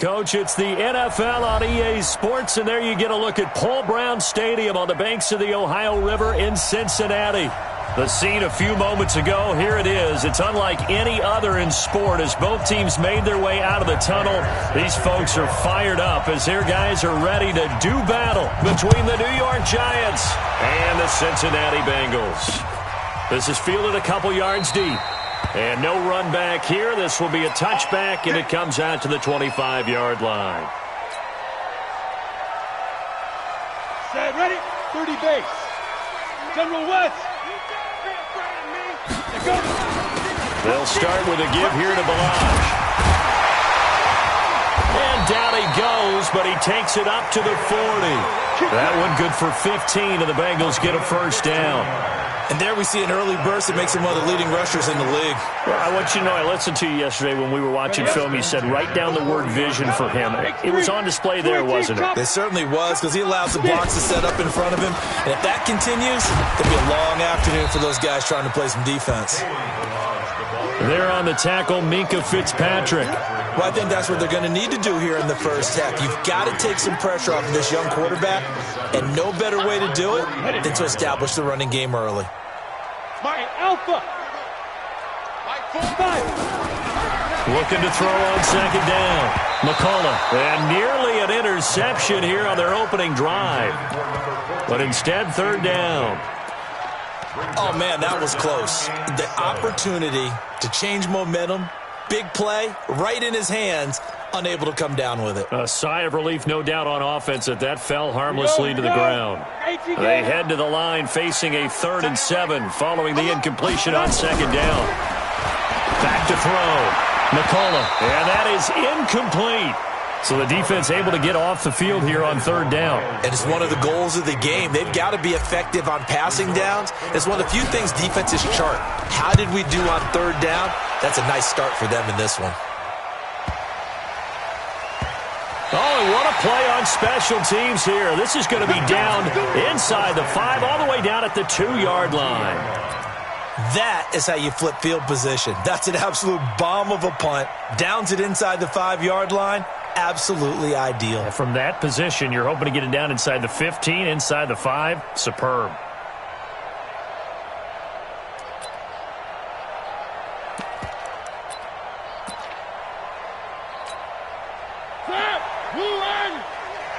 Coach. It's the NFL on EA Sports, and there you get a look at Paul Brown Stadium on the banks of the Ohio River in Cincinnati. The scene a few moments ago, here it is. It's unlike any other in sport as both teams made their way out of the tunnel. These folks are fired up as their guys are ready to do battle between the New York Giants and the Cincinnati Bengals. This is fielded a couple yards deep. And no run back here. This will be a touchback, and it comes out to the 25-yard line. Set, ready? 30 base. General West. They'll start with a give here to Balaj. And down he goes, but he takes it up to the 40. That one good for 15, and the Bengals get a first down. And there we see an early burst that makes him one of the leading rushers in the league. Well, I want you to know, I listened to you yesterday when we were watching film. You said write down the word vision for him. It was on display there, wasn't it? It certainly was, because he allows the blocks to set up in front of him. And if that continues, it'll be a long afternoon for those guys trying to play some defense. There on the tackle, Minkah Fitzpatrick. Well, I think that's what they're going to need to do here in the first half. You've got to take some pressure off of this young quarterback, and no better way to do it than to establish the running game early. My alpha. Looking to throw on second down. McCullough. And nearly an interception here on their opening drive. But instead, third down. Oh, man, that was close. The opportunity to change momentum, big play, right in his hands, unable to come down with it. A sigh of relief, no doubt, on offense that fell harmlessly to the ground. They head to the line facing a 3rd and 7 following the incompletion on second down. Back to throw. McCullough. And that is incomplete. So the defense able to get off the field here on third down. And it's one of the goals of the game. They've got to be effective on passing downs. It's one of the few things defenses chart. How did we do on third down? That's a nice start for them in this one. Oh, and what a play on special teams here. This is going to be down inside the 5, all the way down at the 2-yard line. That is how you flip field position. That's an absolute bomb of a punt. Downs it inside the 5-yard line. Absolutely ideal. And from that position, you're hoping to get it down inside the 15, inside the 5. Superb.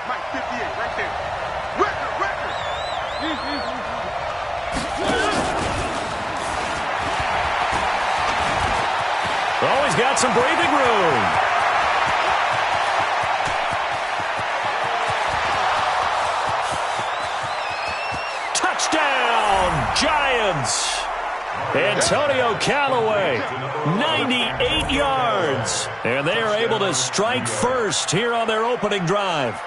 My 58 right there. Record. Oh, he's got some breathing room. Touchdown, Giants. Antonio Callaway, 98 yards. And they are able to strike first here on their opening drive.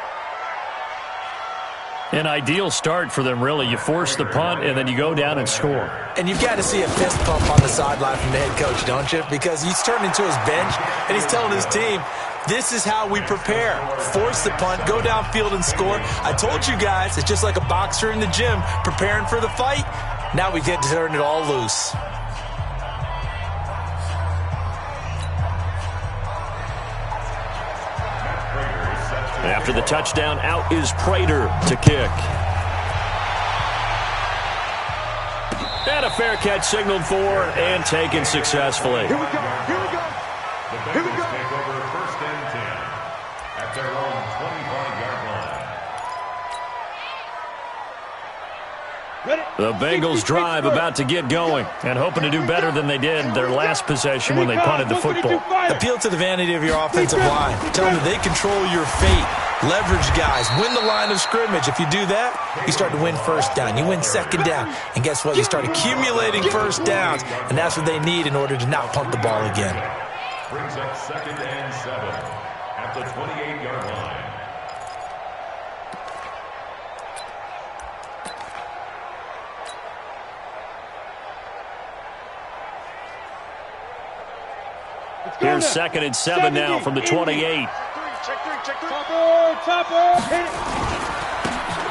An ideal start for them, really. You force the punt, and then you go down and score. And you've got to see a fist pump on the sideline from the head coach, don't you? Because he's turned into his bench, and he's telling his team, this is how we prepare. Force the punt, go downfield and score. I told you guys, it's just like a boxer in the gym preparing for the fight. Now we get to turn it all loose. After the touchdown, out is Prater to kick. And a fair catch signaled for and taken successfully. Here we go. Here we go. Take over 1st and 10 at their own 25-yard line. The Bengals drive about to get going and hoping to do better than they did their last possession when they punted the football. Appeal to the vanity of your offensive line. Tell them that they control your fate. Leverage guys. Win the line of scrimmage. If you do that, you start to win first down. You win second down. And guess what? You start accumulating first downs. And that's what they need in order to not punt the ball again. Brings up 2nd and 7 at the 28-yard line. Here's 2nd and 7 now from the 28. Check three. Chopper. Hit it.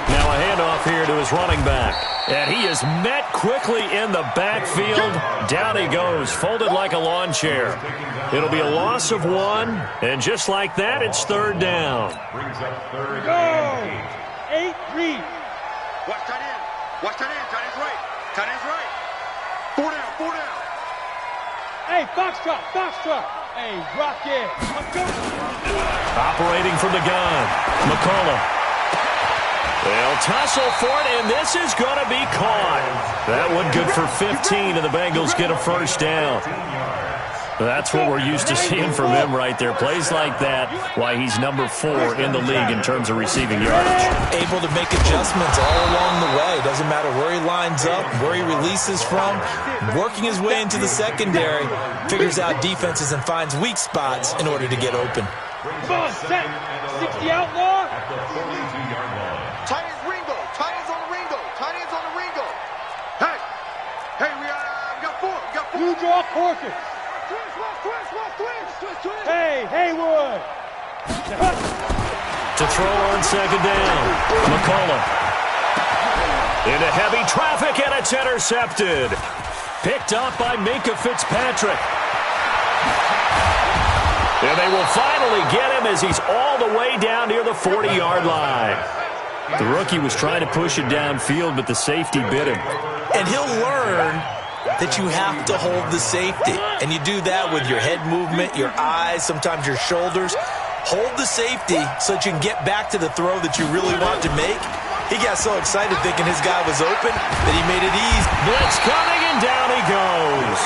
Now Now a handoff here to his running back. And he is met quickly in the backfield. Down he goes, folded like a lawn chair. It'll be a loss of 1, and just like that, it's third down. Brings up third. Go! 8-3. Watch tight end. Watch tight end. Tight end's right. Tight end's right. 4 down. 4 down. Hey, foxtrot. Foxtrot. Hey, rock it. Let's go. Operating from the gun, McCullough. They'll tussle for it, and this is going to be caught. That one good for 15, and the Bengals get a first down. That's what we're used to seeing from him right there. Plays like that, why he's number 4 in the league in terms of receiving yardage. Able to make adjustments all along the way. Doesn't matter where he lines up, where he releases from. Working his way into the secondary, figures out defenses and finds weak spots in order to get open. Come on, set. 60 outlaw. At the 42-yard line. Tight end's Ringo. Tight end's on the Ringo. Tight end's on the Ringo. Hey. Hey, we got 4. We got 4. You draw courses. Twist. Hey, Haywood. To throw on second down, McCullough. Into heavy traffic, and it's intercepted. Picked up by Minkah Fitzpatrick. And they will finally get him as he's all the way down near the 40-yard line. The rookie was trying to push it downfield, but the safety bit him. And he'll learn that you have to hold the safety. And you do that with your head movement, your eyes, sometimes your shoulders. Hold the safety so that you can get back to the throw that you really want to make. He got so excited thinking his guy was open that he made it easy. Blitz coming, and down he goes.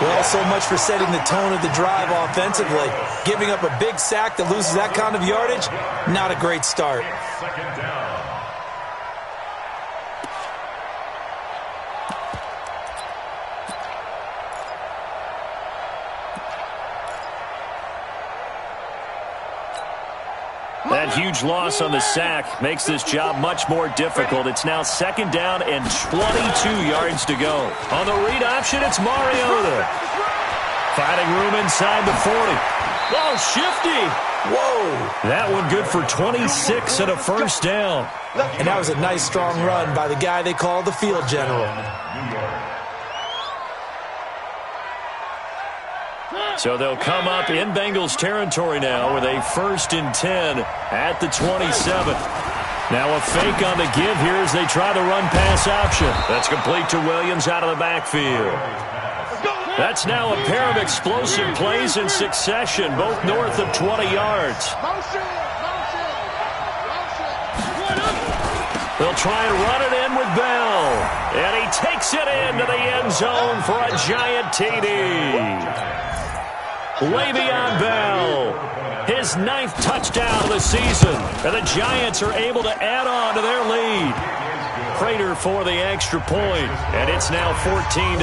Well, so much for setting the tone of the drive offensively. Giving up a big sack that loses that kind of yardage, not a great start. Second down. That huge loss on the sack makes this job much more difficult. It's now second down and 22 yards to go. On the read option, it's Mariota. Finding room inside the 40. Oh, shifty. Whoa. That one good for 26 and a first down. And that was a nice, strong run by the guy they call the field general. So they'll come up in Bengals territory now with a 1st and 10 at the 27. Now a fake on the give here as they try the run-pass option. That's complete to Williams out of the backfield. That's now a pair of explosive plays in succession, both north of 20 yards. They'll try and run it in with Bell. And he takes it into the end zone for a giant TD. Le'Veon Bell, his 9th touchdown of the season, and the Giants are able to add on to their lead. Prater for the extra point, and it's now 14-0.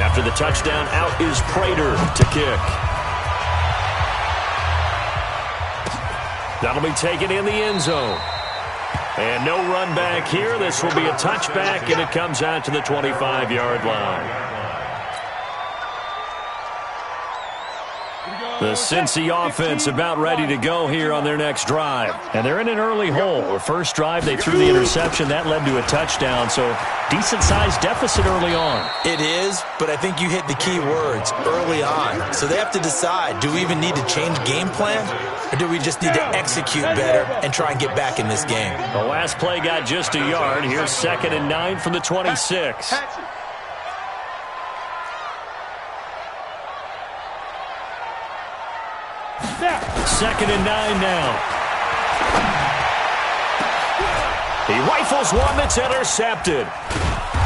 After the touchdown, out is Prater to kick. That'll be taken in the end zone. And no run back here. This will be a touchback, and it comes out to the 25-yard line. The Cincy offense about ready to go here on their next drive. And they're in an early hole. The first drive, they threw the interception. That led to a touchdown, so decent-sized deficit early on. It is, but I think you hit the key words, early on. So they have to decide, do we even need to change game plan? Or do we just need to execute better and try and get back in this game? The last play got just a yard. Here's 2nd and 9 from the 26. Second and 9 now. He rifles one that's intercepted.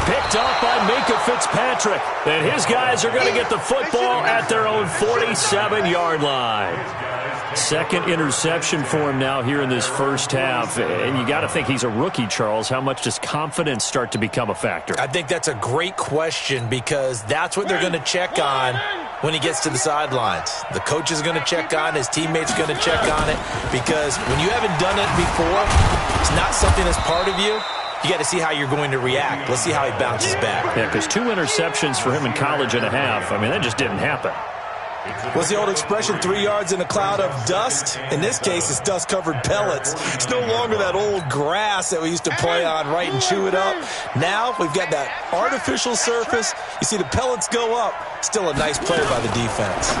Picked up by Minkah Fitzpatrick. And his guys are going to get the football at their own 47-yard line. 2nd interception for him now here in this first half. And you got to think he's a rookie, Charles. How much does confidence start to become a factor? I think that's a great question because that's what they're going to check on when he gets to the sidelines. The coach is going to check on it. His teammates are going to check on it because when you haven't done it before, it's not something that's part of you. You got to see how you're going to react. Let's see how he bounces back. Yeah, because 2 interceptions for him in college and a half, I mean, that just didn't happen. What's the old expression, 3 yards in a cloud of dust? In this case, it's dust-covered pellets. It's no longer that old grass that we used to play on, right, and chew it up. Now we've got that artificial surface. You see the pellets go up. Still a nice play by the defense.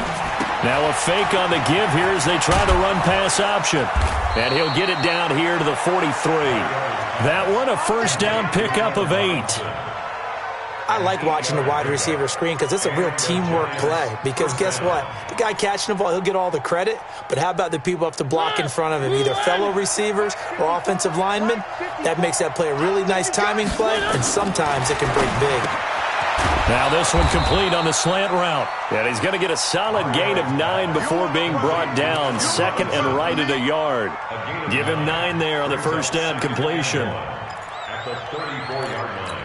Now a fake on the give here as they try the run-pass option. And he'll get it down here to the 43. That one, a first down pickup of 8. I like watching the wide receiver screen because it's a real teamwork play. Because guess what? The guy catching the ball, he'll get all the credit. But how about the people up to block in front of him, either fellow receivers or offensive linemen? That makes that play a really nice timing play, and sometimes it can break big. Now this one complete on the slant route. And he's going to get a solid gain of 9 before being brought down. Second and right at a yard. Give him 9 there on the first down completion. At the 34-yard line.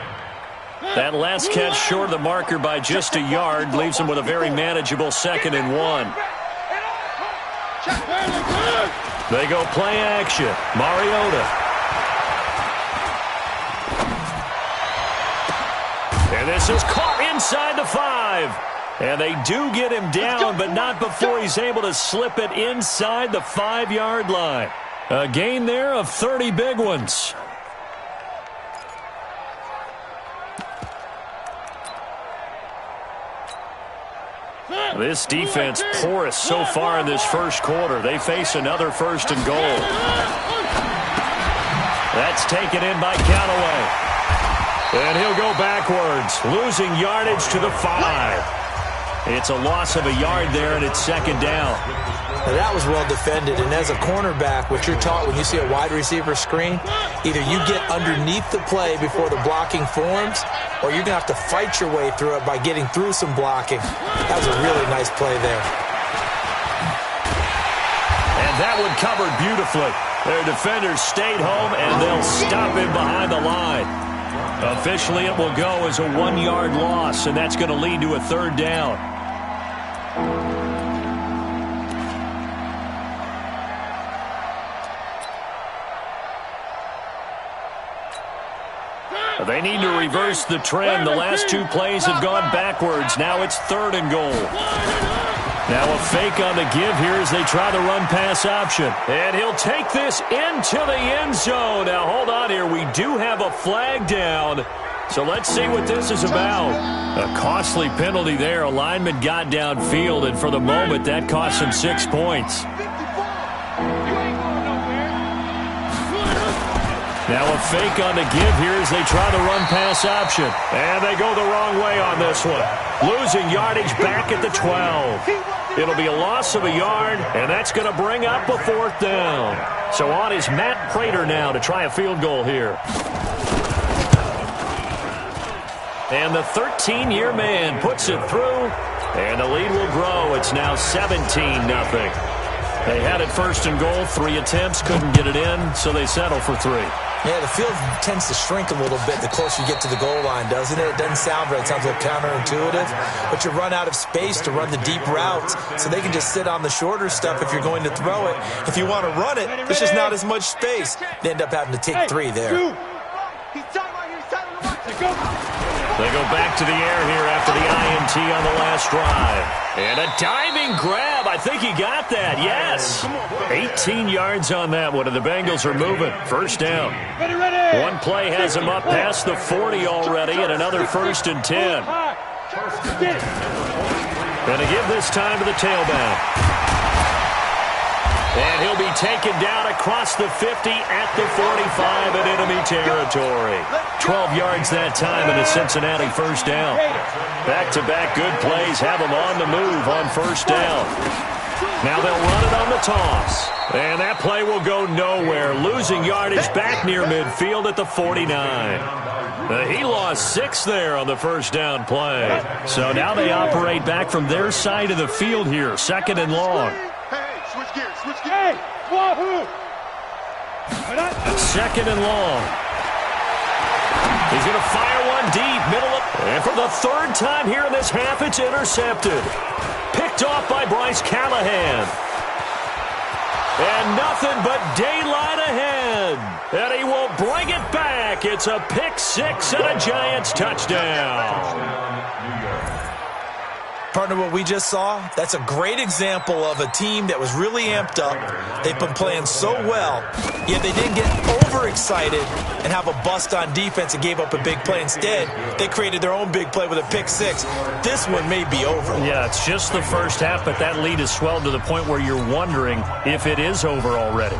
That last catch short of the marker by just a yard leaves him with a very manageable 2nd and 1. They go play action. Mariota. And this is caught inside the 5. And they do get him down, but not before he's able to slip it inside the 5-yard line. A gain there of 30 big ones. This defense porous so far in this first quarter. They face another 1st and goal. That's taken in by Callaway. And he'll go backwards, losing yardage to the 5. It's a loss of a yard there, and it's 2nd down. Now that was well defended, and as a cornerback, what you're taught when you see a wide receiver screen, either you get underneath the play before the blocking forms, or you're going to have to fight your way through it by getting through some blocking. That was a really nice play there. And that one covered beautifully. Their defenders stayed home, and they'll stop him behind the line. Officially, it will go as a 1-yard loss, and that's going to lead to a 3rd down. They need to reverse the trend. The last 2 plays have gone backwards. Now it's 3rd and goal. Now a fake on the give here as they try the run-pass option. And he'll take this into the end zone. Now hold on here. We do have a flag down. So let's see what this is about. A costly penalty there. A lineman got downfield, and for the moment, that cost him 6 points. Now a fake on the give here as they try the run-pass option. And they go the wrong way on this one. Losing yardage back at the 12. It'll be a loss of a yard, and that's going to bring up a 4th down. So on is Matt Prater now to try a field goal here. And the 13-year man puts it through, and the lead will grow. It's now 17-0. They had it 1st and goal, 3 attempts, couldn't get it in, so they settle for 3. Yeah, the field tends to shrink a little bit the closer you get to the goal line, doesn't it? It doesn't sound right. It sounds a little counterintuitive. But you run out of space to run the deep routes, so they can just sit on the shorter stuff if you're going to throw it. If you want to run it, there's just not as much space. They end up having to take 3 there. They go back to the air here after the INT on the last drive. And a diving grab. I think he got that. Yes. 18 yards on that one, and the Bengals are moving. 1st down. One play has them up past the 40 already, and another 1st and 10. Going to give this time to the tailback. And he'll be taken down across the 50 at the 45 in enemy territory. 12 yards that time in a Cincinnati 1st down. Back-to-back good plays have them on the move on 1st down. Now they'll run it on the toss. And that play will go nowhere, losing yardage back near midfield at the 49. He lost 6 there on the 1st down play. So now they operate back from their side of the field here, 2nd and long. Hey, wahoo! 2nd and long. He's going to fire one deep, middle of, and for the 3rd time here in this half, it's intercepted. Picked off by Bryce Callahan. And nothing but daylight ahead. And he will bring it back. It's a pick 6 and a Giants touchdown. Partner, what we just saw, that's a great example of a team that was really amped up. They've been playing so well, yet they didn't get overexcited and have a bust on defense and gave up a big play. Instead, they created their own big play with a pick six. This one may be over. Yeah, it's just the first half, but that lead has swelled to the point where you're wondering if it is over already.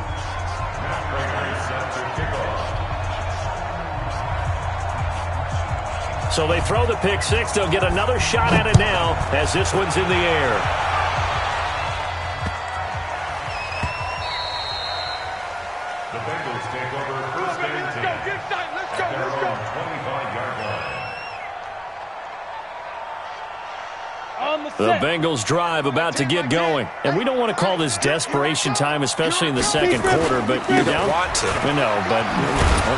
So they throw the pick six. They'll get another shot at it now as this one's in the air. The Bengals take over first and 10. Let's go. Get excited. Let's go. Their Let's go. own 25-yard line. On the The set. Bengals drive about to get going. And we don't want to call this desperation time, especially in the second quarter, but you're down. Want to. I know, but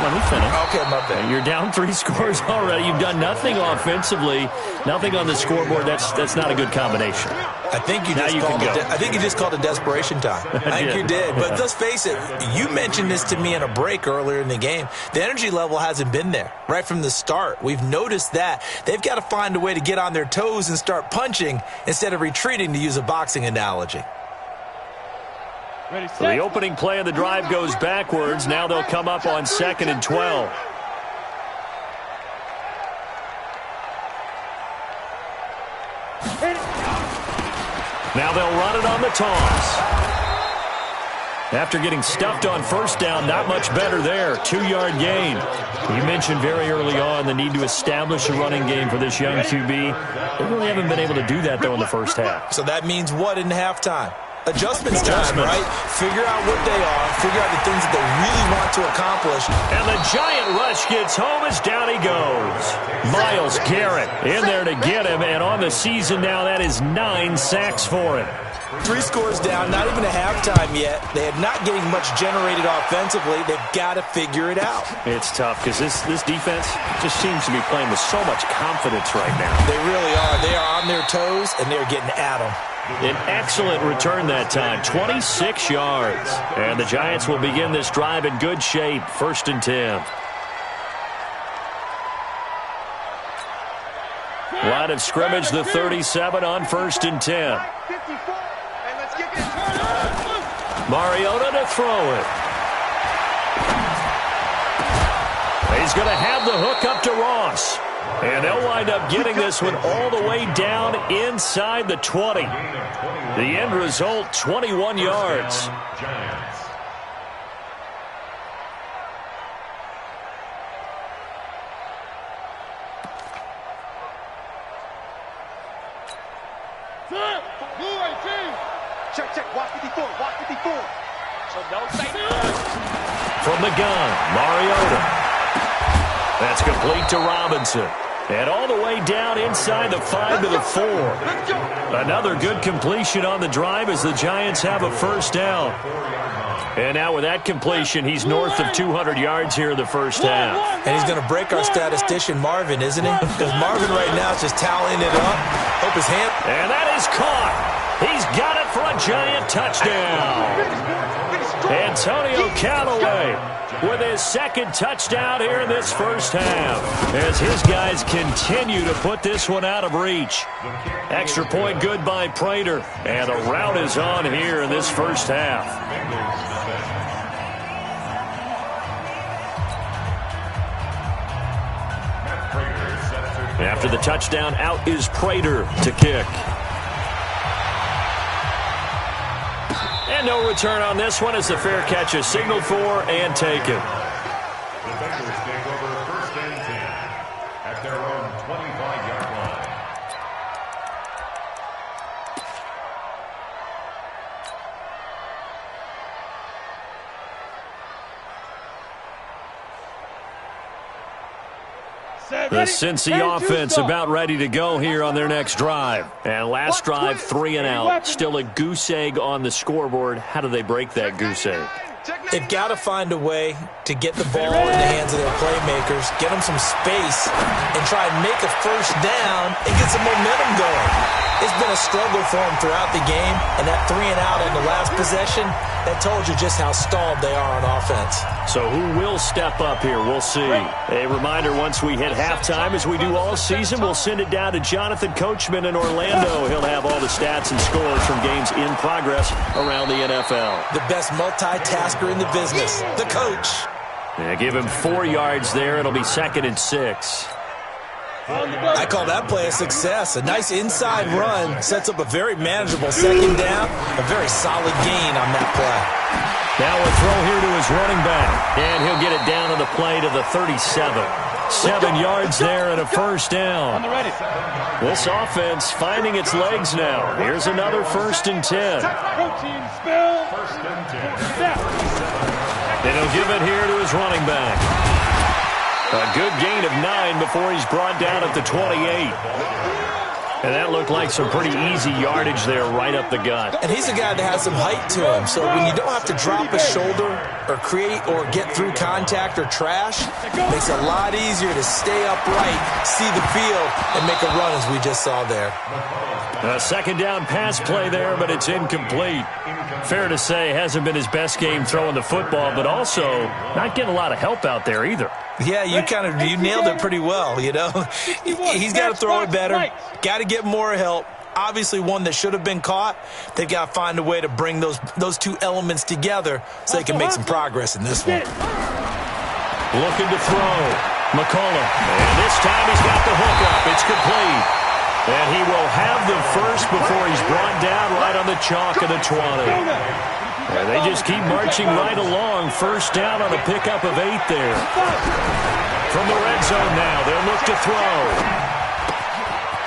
let me finish. Okay, my bad. You're down 3 scores already. You've done nothing offensively, nothing on the scoreboard. That's not a good combination. I think you Now just you called can it. go. I think you just called it desperation time. I think did. you did. But Yeah. let's face it. You mentioned this to me in a break earlier in the game. The energy level hasn't been there right from the start. We've noticed that they've got to find a way to get on their toes and start punching instead of retreating, to use a boxing analogy. Ready, So the set. opening play of the drive goes backwards. Now they'll come up on 2nd and 12. Hit it. Now they'll run it on the toss. After getting stuffed on first down, not much better there. 2-yard gain. You mentioned very early on the need to establish a running game for this young QB. They really haven't been able to do that, though, in the first half. So that means what in halftime? Adjustments time, right? Figure out what they are. Figure out the things that they really want to accomplish. And the giant rush gets home as down he goes. Myles Garrett in there to get him, and on the season now, that is 9 sacks for him. 3 scores down, not even a halftime yet. They are not getting much generated offensively. They've got to figure it out. It's tough because this defense just seems to be playing with so much confidence right now. They really are. They are on their toes, and they're getting at them. An excellent return that time, 26 yards. And the Giants will begin this drive in good shape, 1st and 10. Line of scrimmage, the 37 on 1st and 10. 54. And let's get this. Mariota to throw it. He's going to have the hook up to Ross. And they'll wind up getting this one all the way down inside the 20. The end result, 21 yards. Giants. Check, check. Watch 54. Watch 54. So no safety. From the gun, Mariota. That's complete to Robinson. And all the way down inside the 5 to the 4. Let's go. Another good completion on the drive as the Giants have a first down. And now with that completion, he's north of 200 yards here in the first half. And he's going to break our statistician, Marvin, isn't he? Because Marvin right now is just tallying it up. Hope his hand... And that is caught. He's got it for a giant touchdown. Antonio Callaway with his 2nd touchdown here in this first half as his guys continue to put this one out of reach. Extra point good by Prater, and a rout is on here in this first half. After the touchdown, out is Prater to kick. And no return on this one as the fair catch is signaled for and taken. The Bengals take over 1st and 10 at their own 25-yard line. The Cincy offense about ready to go here on their next drive. And last drive, 3 and out. Still a goose egg on the scoreboard. How do they break that goose egg? They've got to find a way to get the ball in the hands of their playmakers, get them some space, and try and make a first down and get some momentum going. It's been a struggle for them throughout the game, and that 3 and out on the last possession, that told you just how stalled they are on offense. So who will step up here? We'll see. A reminder, once we hit halftime, as we do all season, we'll send it down to Jonathan Coachman in Orlando. He'll have all the stats and scores from games in progress around the NFL. The best multitasker in the business, the coach. Yeah, give him 4 yards there. It'll be 2nd and 6. I call that play a success. A nice inside run sets up a very manageable second down, a very solid gain on that play. Now a throw here to his running back, and he'll get it down on the play to the 37. 7 yards there and a first down. This offense finding its legs now. Here's another 1st and 10. And he'll give it here to his running back. A good gain of 9 before he's brought down at the 28. And that looked like some pretty easy yardage there right up the gut. And he's a guy that has some height to him. So when you don't have to drop a shoulder or create or get through contact or trash, it makes it a lot easier to stay upright, see the field, and make a run as we just saw there. A 2nd down pass play there, but it's incomplete. Fair to say, hasn't been his best game throwing the football, but also not getting a lot of help out there either. Yeah, you nailed it pretty well, you know. He's got to throw it better, got to get more help. Obviously one that should have been caught. They've got to find a way to bring those 2 elements together so they can make some progress in this one. Looking to throw. McCollum. And this time he's got the hook up. It's complete. And he will have the first before he's brought down right on the chalk of the 20. And they just keep marching right along. First down on a pickup of 8 there. From the red zone now, they'll look to throw.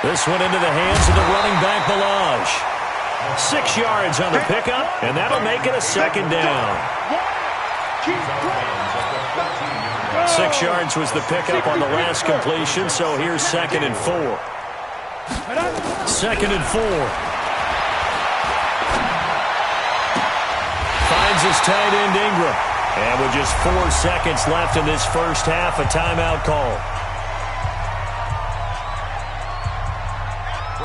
This one into the hands of the running back, Balaj. 6 yards on the pickup, and that'll make it a 2nd down. 6 yards was the pickup on the last completion, so here's 2nd and 4. 2nd and 4. Finds his tight end Ingram. And with just 4 seconds left in this first half, a timeout call.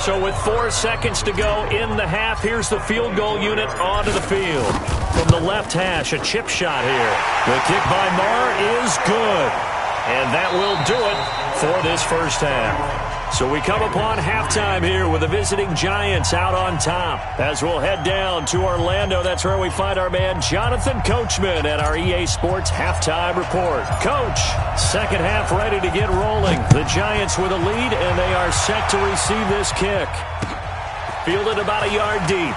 So with 4 seconds to go in the half, here's the field goal unit onto the field. From the left hash, a chip shot here. The kick by Marr is good. And that will do it for this first half. So we come upon halftime here with the visiting Giants out on top. As we'll head down to Orlando, that's where we find our man Jonathan Coachman at our EA Sports Halftime Report. Coach, second half ready to get rolling. The Giants with a lead, and they are set to receive this kick. Fielded about a yard deep.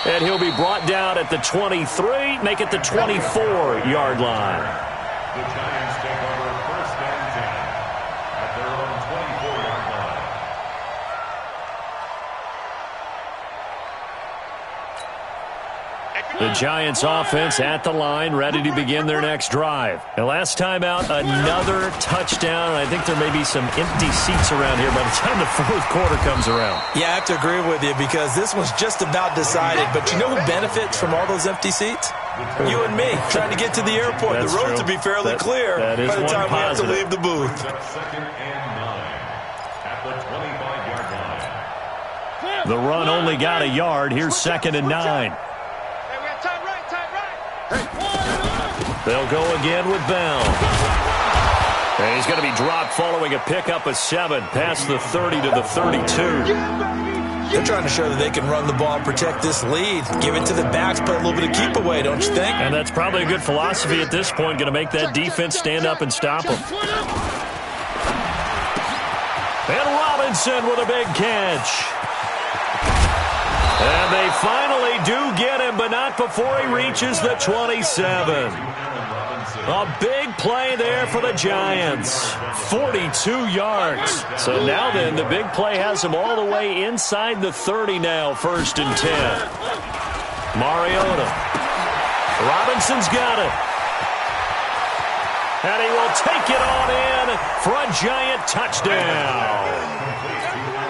And he'll be brought down at the 23, make it the 24-yard line. The Giants take over 1st and 10 at their own 24-yard line. The Giants offense at the line, ready to begin their next drive. And last time out, another touchdown. I think there may be some empty seats around here by the time the fourth quarter comes around. Yeah, I have to agree with you because this one's just about decided. But you know who benefits from all those empty seats? You and me, trying to get to the airport. That's the roads true. will be fairly clear by the time we have to positive. leave the booth. 2nd and 9 at the 25-yard line. The run only got a yard. Here's 2nd and 9. They'll go again with Bell. And he's going to be dropped following a pickup of 7 past the 30 to the 32. They're trying to show that they can run the ball and protect this lead. Give it to the backs, play a little bit of keep away, don't you think? And that's probably a good philosophy at this point, going to make that defense stand up and stop them. And Robinson with a big catch. And they finally do get him, but not before he reaches the 27. A big play there for the Giants. 42 yards. So now then, the big play has him all the way inside the 30 now, 1st and 10. Mariota. Robinson's got it. And he will take it on in for a Giant touchdown.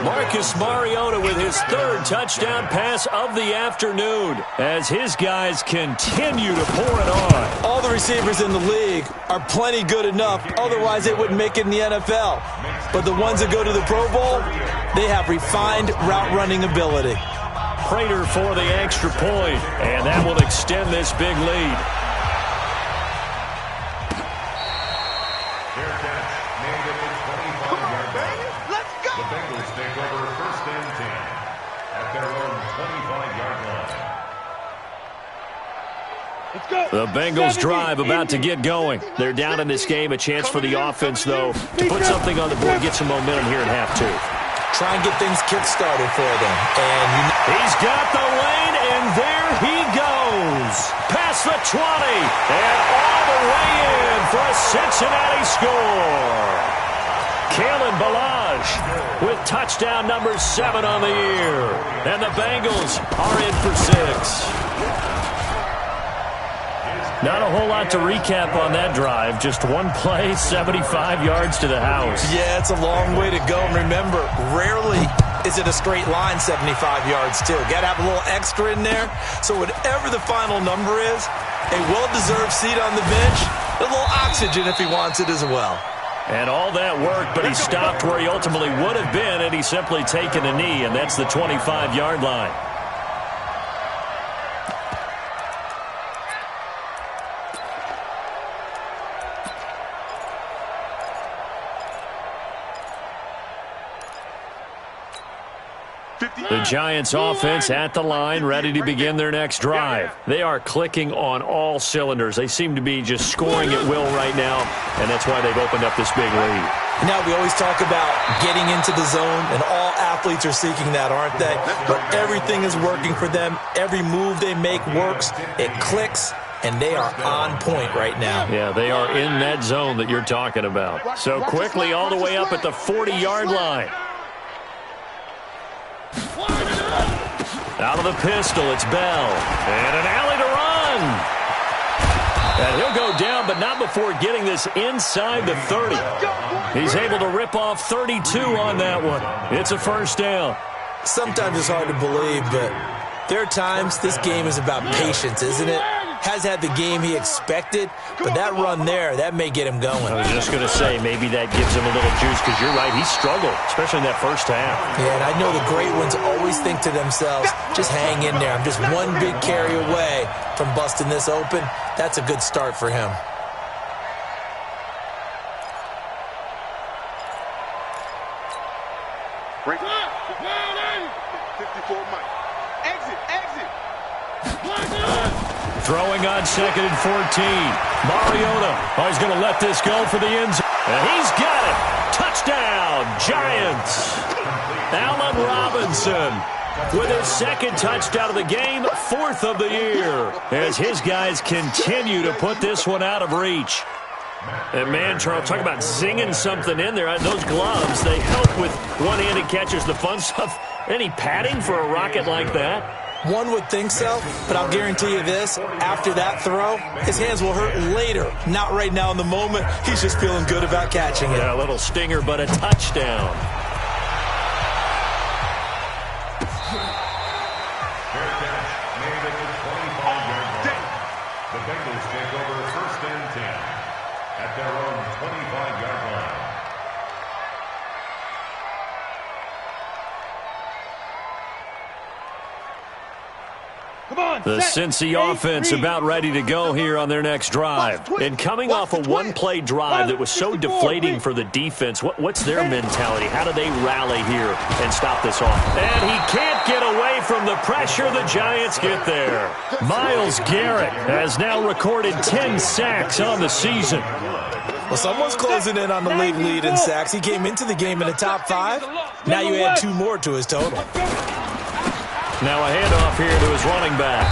Marcus Mariota with his third touchdown pass of the afternoon as his guys continue to pour it on. All the receivers in the league are plenty good enough, otherwise they wouldn't make it in the NFL. But the ones that go to the Pro Bowl, they have refined route running ability. Prater for the extra point, and that will extend this big lead. Their catch made at the 25-yard line. Let's go! The Bengals take over 1st and 10 at their own 25-yard line. Let's go. The Bengals drive about to get going. They're down in this game. A chance for the offense, though, to put something on the board, get some momentum here at half 2. Try and get things kick-started for them. And he's got the lane, and there he goes. Past the 20, and all the way in for a Cincinnati score. Kalen Ballage with touchdown number 7 on the year. And the Bengals are in for 6. Not a whole lot to recap on that drive. Just one play, 75 yards to the house. yeah, it's a long way to go. And remember, rarely is it a straight line 75 yards, too. Got to have a little extra in there. So whatever the final number is, a well-deserved seat on the bench, a little oxygen if he wants it as well. And all that worked, but he stopped where he ultimately would have been, and he's simply taken a knee, and that's the 25-yard line. The Giants offense at the line, ready to begin their next drive. They are clicking on all cylinders. They seem to be just scoring at will right now, and that's why they've opened up this big lead. Now, we always talk about getting into the zone, and all athletes are seeking that, aren't they? But everything is working for them. Every move they make works. It clicks, and they are on point right now. Yeah, they are in that zone that you're talking about. So quickly all the way up at the 40-yard line. Out of the pistol, it's Bell. And an alley to run. And he'll go down, but not before getting this inside the 30. He's able to rip off 32 on that one. It's a first down. Sometimes it's hard to believe, but there are times this game is about patience, isn't it? Has had the game he expected, but that run there, that may get him going. I was just going to say, maybe that gives him a little juice, because you're right, he struggled, especially in that first half. Yeah, and I know the great ones always think to themselves, just hang in there. I'm just one big carry away from busting this open. That's a good start for him. Break. 54 Mike. Exit. Throwing on 2nd and 14. Mariota. Oh, he's going to let this go for the end zone. And he's got it. Touchdown, Giants. Allen Robinson with his 2nd touchdown of the game, 4th of the year, as his guys continue to put this one out of reach. And man, Charles, talk about zinging something in there. Those gloves, they help with one-handed catches, the fun stuff. Any padding for a rocket like that? One would think so, but I'll guarantee you this, after that throw, his hands will hurt later. Not right now in the moment. He's just feeling good about catching it. Yeah, a little stinger, but a touchdown. Their catch made at the 25-yard line. The Bengals take over 1st and 10 at their own 25-yard line. The Cincy offense about ready to go here on their next drive. And coming off a one-play drive that was so deflating for the defense, what's their mentality? How do they rally here and stop this off? And he can't get away from the pressure. The Giants get there. Myles Garrett has now recorded 10 sacks on the season. Well, someone's closing in on the league lead in sacks. He came into the game in the top 5. Now you add 2 more to his total. Now a handoff here to his running back.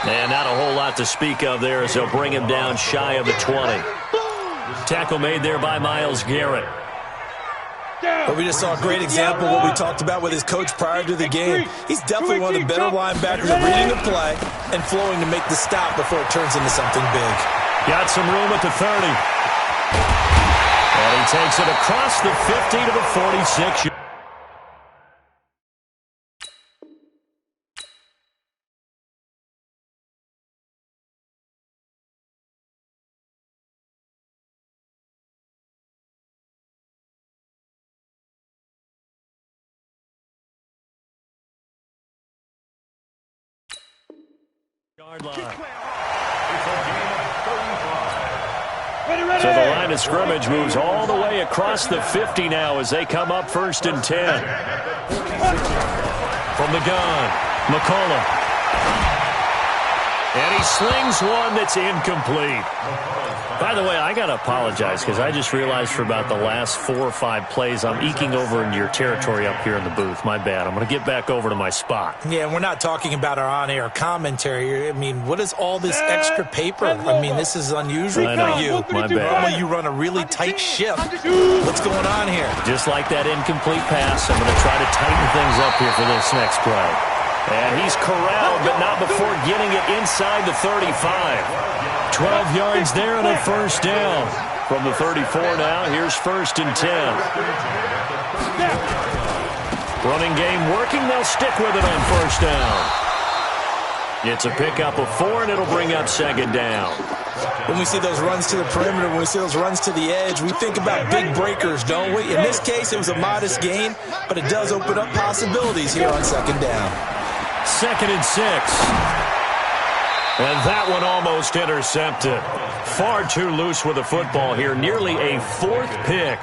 And not a whole lot to speak of there as they'll bring him down shy of the 20. Tackle made there by Myles Garrett. But we just saw a great example of what we talked about with his coach prior to the game. He's definitely one of the better linebackers at reading the play and flowing to make the stop before it turns into something big. Got some room at the 30. And he takes it across the 50 to the 46. Yard line. So the line of scrimmage moves all the way across the 50 now as they come up 1st and 10. From the gun, McCullough. And he slings one that's incomplete. By the way, I got to apologize because I just realized for about the last 4 or 5 plays I'm eking over into your territory up here in the booth. My bad. I'm going to get back over to my spot. Yeah, we're not talking about our on-air commentary. I mean, what is all this extra paper? I mean, this is unusual for you. My bad. Normally you run a really tight ship. What's going on here? Just like that incomplete pass, I'm going to try to tighten things up here for this next play. And he's corralled, but not before getting it inside the 35. 12 yards there and a 1st down. From the 34 now, here's 1st and 10. Running game working. They'll stick with it on 1st down. It's a pickup of 4, and it'll bring up 2nd down. When we see those runs to the perimeter, when we see those runs to the edge, we think about big breakers, don't we? In this case, it was a modest gain, but it does open up possibilities here on 2nd down. 2nd and 6. And that one almost intercepted. Far too loose with the football here. Nearly a 4th pick.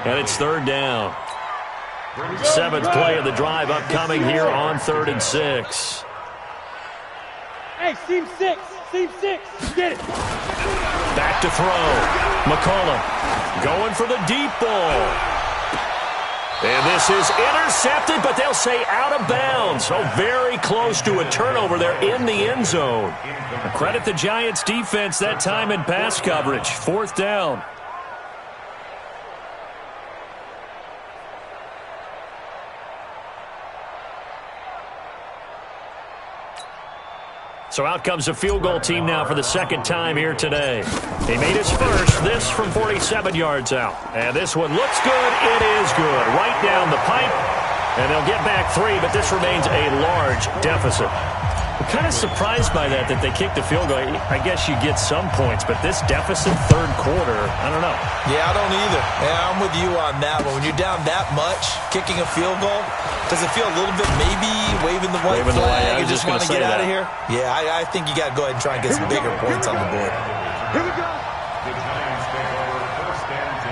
And it's 3rd down. 7th play of the drive upcoming here on 3rd and 6. Hey, seam 6. Seam 6. Get it. Back to throw. McCullough going for the deep ball. And this is intercepted, but they'll say out of bounds. So very close to a turnover there in the end zone. Credit the Giants' defense that time in pass coverage. 4th down. So out comes a field goal team now for the 2nd time here today. He made his first, this from 47 yards out. And this one looks good. It is good. Right down the pipe. And they'll get back 3, but this remains a large deficit. I'm kind of surprised by that they kicked the field goal. I guess you get some points, but this deficit 3rd quarter, I don't know. Yeah, I don't either. Yeah, I'm with you on that one. When you're down that much, kicking a field goal, does it feel a little bit maybe waving the white flag? You just want to get out of here? Yeah, I think you got to go ahead and try and get some bigger points on the board. Here we go. The Giants take over 1st and 10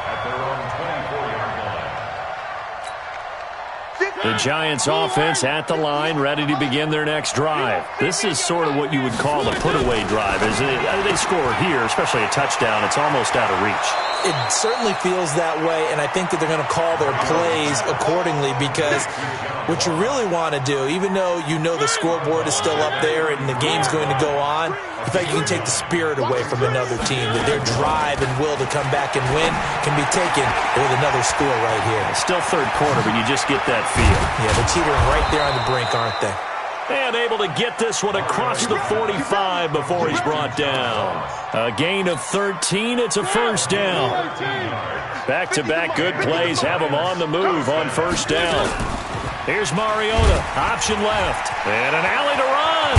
at their own 24-yard line. The Giants offense at the line, ready to begin their next drive. This is sort of what you would call a put-away drive. As they score here, especially a touchdown, it's almost out of reach. It certainly feels that way, and I think that they're going to call their plays accordingly because what you really want to do, even though you know the scoreboard is still up there and the game's going to go on, in fact, you can take the spirit away from another team, that their drive and will to come back and win can be taken with another score right here. It's still 3rd quarter, but you just get that feel. Yeah, they're teetering right there on the brink, aren't they? And able to get this one across the 45 before he's brought down. A gain of 13. It's a 1st down. Back-to-back good plays have him on the move on 1st down. Here's Mariota. Option left. And an alley to run.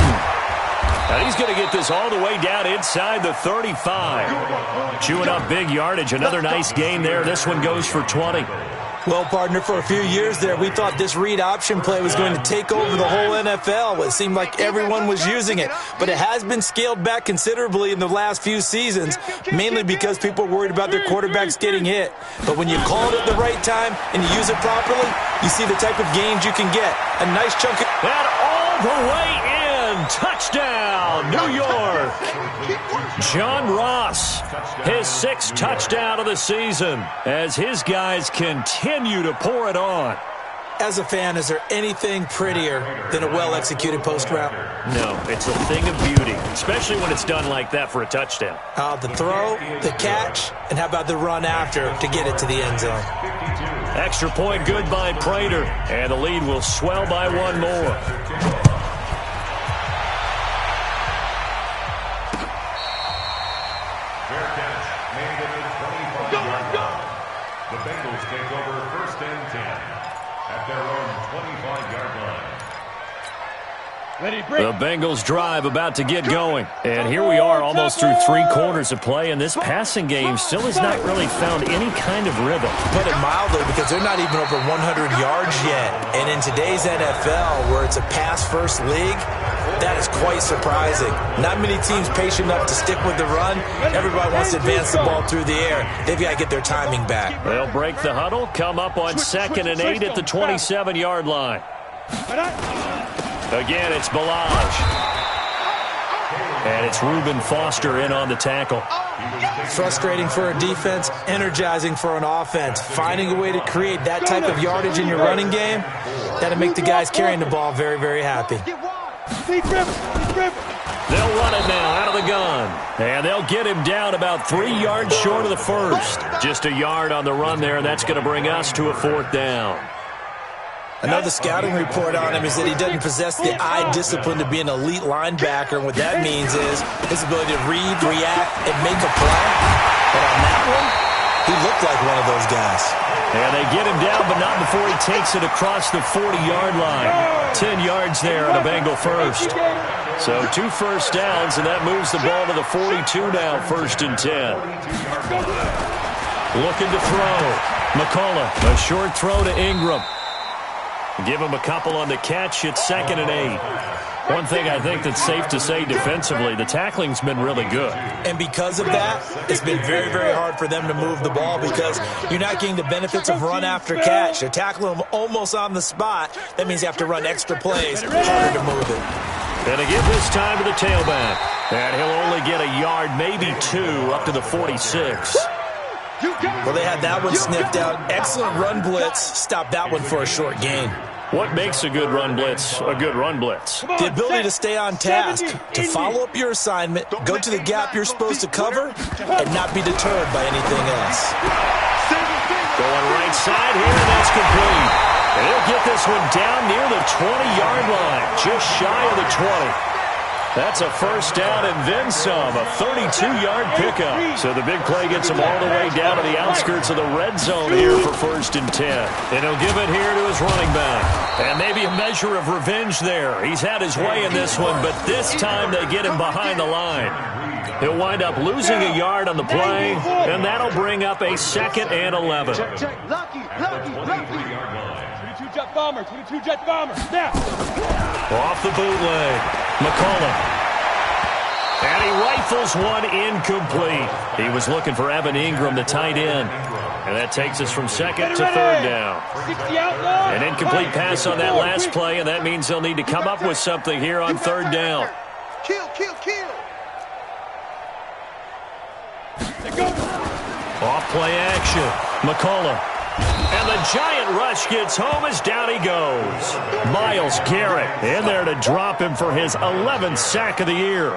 Now he's going to get this all the way down inside the 35. Chewing up big yardage. Another nice gain there. This one goes for 20. Well, partner, for a few years there, we thought this read option play was going to take over the whole NFL. It seemed like everyone was using it, but it has been scaled back considerably in the last few seasons, mainly because people are worried about their quarterbacks getting hit. But when you call it at the right time and you use it properly, you see the type of gains you can get. A nice chunk of... And all the way in! Touchdown, New York! John Ross, his 6th touchdown of the season as his guys continue to pour it on. As a fan, is there anything prettier than a well-executed post route? No, it's a thing of beauty, especially when it's done like that for a touchdown. The throw, the catch, and how about the run after to get it to the end zone? Extra point good by Prater, and the lead will swell by 1 more. The Bengals take over 1st and 10 at their own 25-yard line. The Bengals drive about to get going. And here we are almost through 3 quarters of play, and this passing game still has not really found any kind of rhythm. Put it mildly, because they're not even over 100 yards yet. And in today's NFL, where it's a pass-first league, That is quite surprising. Not many teams patient enough to stick with the run. Everybody wants to advance the ball through the air. They've got to get their timing back. They'll break the huddle, come up on 2nd and 8 at the 27-yard line. Again, it's Balaj. And it's Reuben Foster in on the tackle. Frustrating for a defense, energizing for an offense. Finding a way to create that type of yardage in your running game, that'll make the guys carrying the ball very, very happy. They'll run it now out of the gun. And they'll get him down about 3 yards short of the first. Just a yard on the run there, and that's going to bring us to a 4th down. Another scouting report on him is that he doesn't possess the eye discipline to be an elite linebacker. And what that means is his ability to read, react, and make a play. And on that one, he looked like one of those guys. And they get him down, but not before he takes it across the 40-yard line. 10 yards there on a Bengal first. So 2 first downs, and that moves the ball to the 42 now, 1st and 10. Looking to throw. McCullough, a short throw to Ingram. Give him a couple on the catch. It's 2nd and 8. One thing I think that's safe to say defensively, the tackling's been really good. And because of that, it's been very, very hard for them to move the ball because you're not getting the benefits of run after catch. They're tackling them almost on the spot. That means you have to run extra plays, harder to move it. And to give this time to the tailback. And he'll only get a yard, maybe 2, up to the 46. Well, they had that one sniffed out. Excellent run blitz. Stop that one for a short gain. What makes a good run blitz a good run blitz? The ability to stay on task, to follow up your assignment, go to the gap you're supposed to cover, and not be deterred by anything else. Going right side here, and that's complete. And he'll get this one down near the 20-yard line, just shy of the 20. That's a first down and then some, a 32-yard pickup. So the big play gets him all the way down to the outskirts of the red zone here for 1st and 10. And he'll give it here to his running back. And maybe a measure of revenge there. He's had his way in this one, but this time they get him behind the line. He'll wind up losing a yard on the play, and that'll bring up a 2nd and 11. Lucky. 22-jet bomber, 22-jet bomber. Now. Off the bootleg. McCullough. And he rifles one incomplete. He was looking for Evan Ingram, the tight end. And that takes us from 2nd to 3rd down. An incomplete pass on that last play, and that means they'll need to come up with something here on 3rd down. Kill. Off play action. McCullough. And the giant rush gets home as down he goes. Myles Garrett in there to drop him for his 11th sack of the year.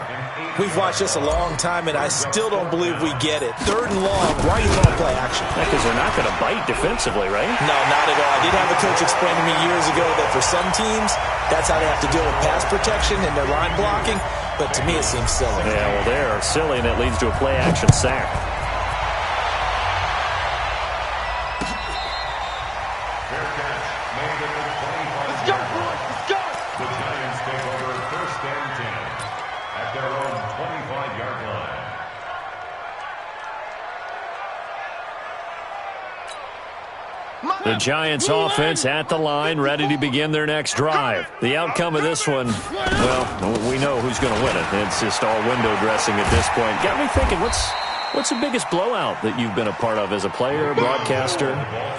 We've watched this a long time, and I still don't believe we get it. 3rd and long, why are you throwing play action? Because they're not going to bite defensively, right? No, not at all. I did have a coach explain to me years ago that for some teams, that's how they have to deal with pass protection and their line blocking. But to me, it seems silly. Yeah, well, they're silly, and it leads to a play action sack. The Giants offense at the line, ready to begin their next drive. The outcome of this one, well, we know who's going to win it. It's just all window dressing at this point. Got me thinking, what's the biggest blowout that you've been a part of as a player, broadcaster?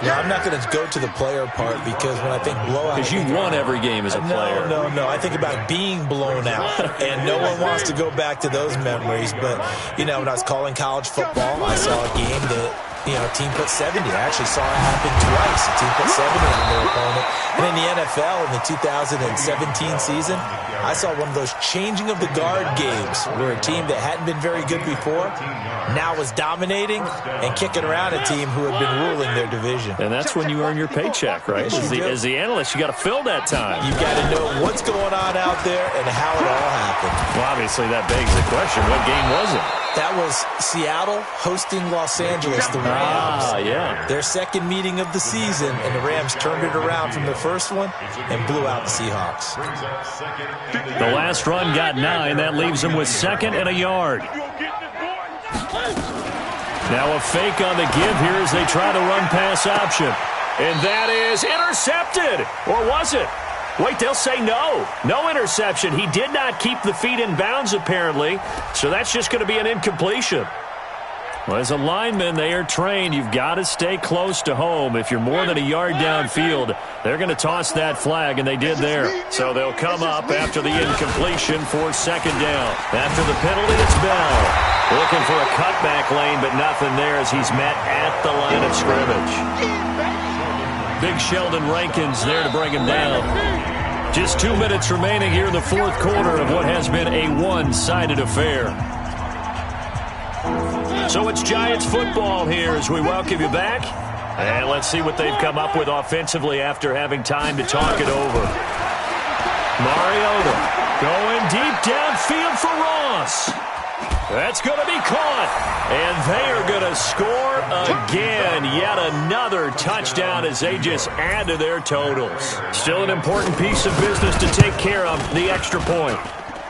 No, I'm not going to go to the player part because when I think blowout... Because you won every game as a player. No. I think about being blown out, and no one wants to go back to those memories. But, when I was calling college football, I saw a game that... a team put 70. I actually saw it happen twice. A team put 70 on their opponent. And in the NFL, in the 2017 season, I saw one of those changing of the guard games where a team that hadn't been very good before now was dominating and kicking around a team who had been ruling their division. And that's when you earn your paycheck, right? As the analyst, you got to fill that time. You got to know what's going on out there and how it all happened. Well, obviously, that begs the question, what game was it? That was Seattle hosting Los Angeles, the Rams. Yeah. Their second meeting of the season, and the Rams turned it around from the first one and blew out the Seahawks. The last run got 9. That leaves them with 2nd and a yard. Now a fake on the give here as they try to run pass option. And that is intercepted. Or was it? Wait, they'll say no. No interception. He did not keep the feet in bounds, apparently, so that's just going to be an incompletion. Well, as a lineman, they are trained. You've got to stay close to home. If you're more than a yard downfield, they're going to toss that flag, and they did there. So they'll come up after the incompletion for second down. After the penalty, it's Bell. Looking for a cutback lane, but nothing there as he's met at the line of scrimmage. Big Sheldon Rankins there to bring him down. Just 2 minutes remaining here in the fourth quarter of what has been a one-sided affair. So it's Giants football here as we welcome you back. And let's see what they've come up with offensively after having time to talk it over. Mariota going deep downfield for Ross. That's going to be caught. And they are going to score again. Yet another touchdown as they just add to their totals. Still an important piece of business to take care of, the extra point.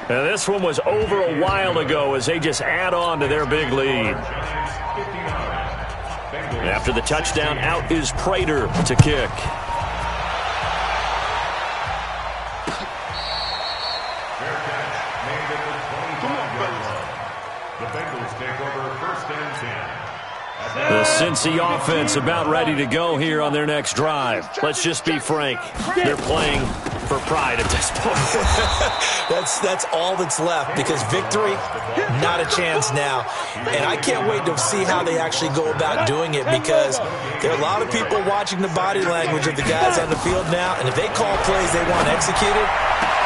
And this one was over a while ago as they just add on to their big lead. After the touchdown, out is Prater to kick. The Cincy offense about ready to go here on their next drive. Let's just be frank. They're playing for pride at this point. That's all that's left because victory, not a chance now. And I can't wait to see how they actually go about doing it because there are a lot of people watching the body language of the guys on the field now. And if they call plays they want executed,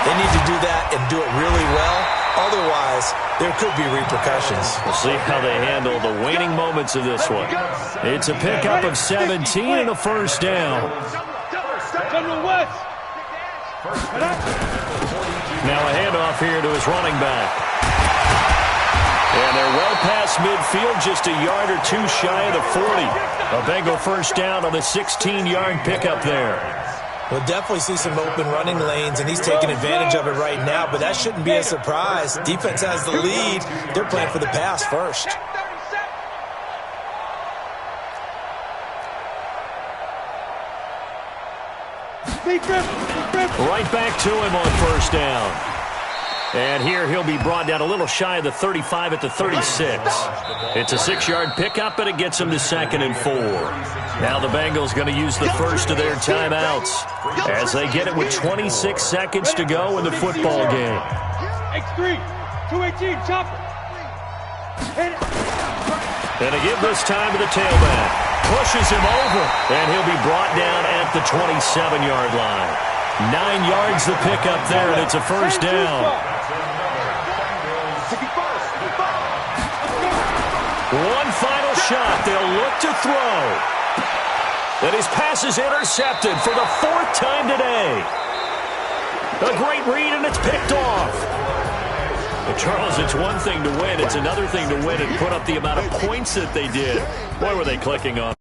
they need to do that and do it really well. Otherwise, there could be repercussions. We'll see how they handle the waning moments of this one. It's a pickup of 17 and a first down. Now a handoff here to his running back. And they're well past midfield, just a yard or two shy of the 40. A Bengal first down on the 16-yard pickup there. We'll definitely see some open running lanes, and he's taking advantage of it right now, but that shouldn't be a surprise. Defense has the lead. They're playing for the pass first. Right back to him on first down. And here he'll be brought down a little shy of the 35 at the 36. It's a 6-yard pickup, and it gets him to 2nd and 4. Now the Bengals going to use the first of their timeouts as they get it with 26 seconds to go in the football game. X3, 218, chopper. And they give this time to the tailback. Pushes him over, and he'll be brought down at the 27-yard line. 9 yards the pickup there, and it's a first down. One final shot. They'll look to throw. And his pass is intercepted for the 4th time today. A great read, and it's picked off. But Charles, it's one thing to win. It's another thing to win and put up the amount of points that they did. Boy, were they clicking on.